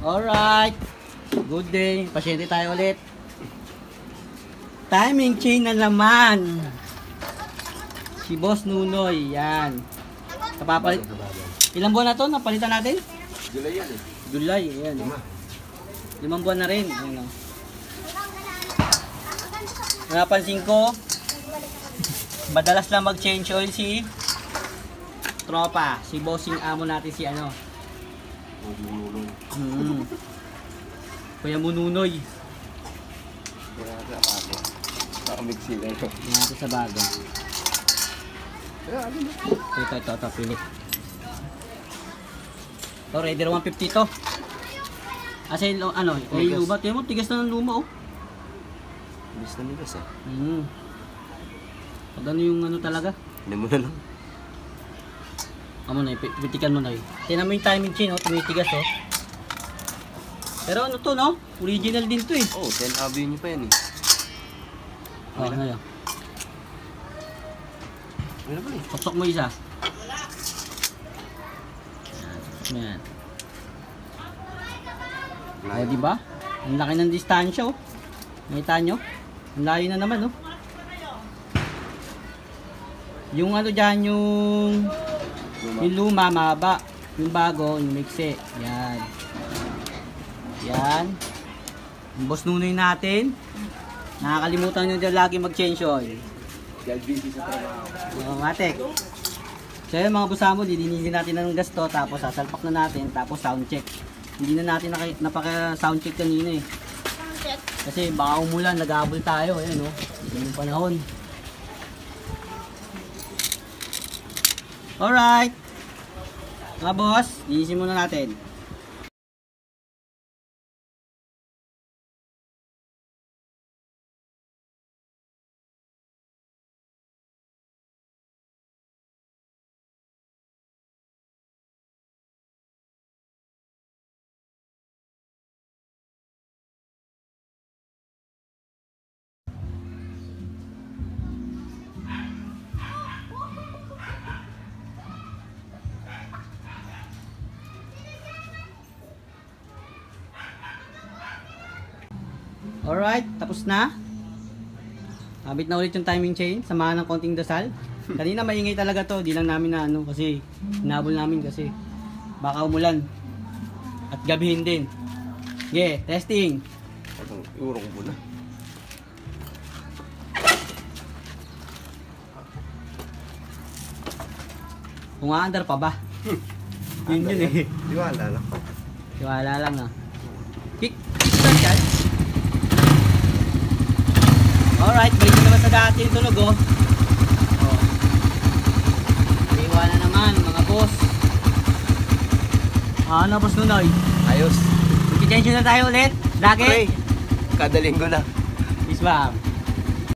Alright. Good day. Pasyente tayo ulit. Timing chain na naman. Si Boss Nunoy. Yan. Kapapalit. Ilang buwan na to? Napalitan natin? July yan eh. July. Yan. 5 buwan na rin. Ayan, oh. Napansin ko, madalas lang mag-change oil si tropa. Si bossing amo natin si ano. Kuya Mununoy. Nakamig sila ito. Hindi natin sa bago. Ito, pili. Ito, Raider 150 to. Kasi ano, yung luma. Tiyan mo, tigas na ng luma oh. Bilis na nigas eh. Pag ano yung ano talaga. Hindi mo na lang. Amo na, pitikan mo na yun. Tinan mo yung timing chain oh, tumitigas oh. Pero ano to no? Original din to eh. Oh, 10 Avenue pa yan eh. Oh, ano yun? Ano ba eh? Paksok mo isa. Yan. O, diba? Ang laki ng distansya oh. Nakita nyo? Ang layo na naman oh. Yung ano dyan, yung luma, mahaba. Yung bago, yung mixi. Yan. Yan. Yung Boss Nunoy natin. Nakakalimutan nyo dyan lagi mag-change oil. Dahil busy sa trabaho. Matek. So yun mga busamo, dilinisin natin ng gasto, tapos sasalpak na natin, tapos sound check. Hindi na natin napaka sound check kanina eh. Kasi baka umulan, nag-aabol tayo. Ayan oh. Yan yung panahon. Alright. Mga boss, linisin muna natin. Alright, tapos na. Habit na ulit yung timing chain. Samahan ng konting dasal. Kanina maingay talaga to. Di lang namin na ano kasi hinabol namin kasi baka umulan. At gabihin din. Okay, testing. Iurong mo na. Kung aandar pa ba? Yun yun eh. Tiwala lang. Tiwala lang ah. Kickstart yan. Alright, balik na naman sa dati yung tunog oh. Iwa na naman mga boss. Ano Boss Nunoy? Ayos. Mag-change na tayo ulit. Lagi. Kada linggo na. Peace ba?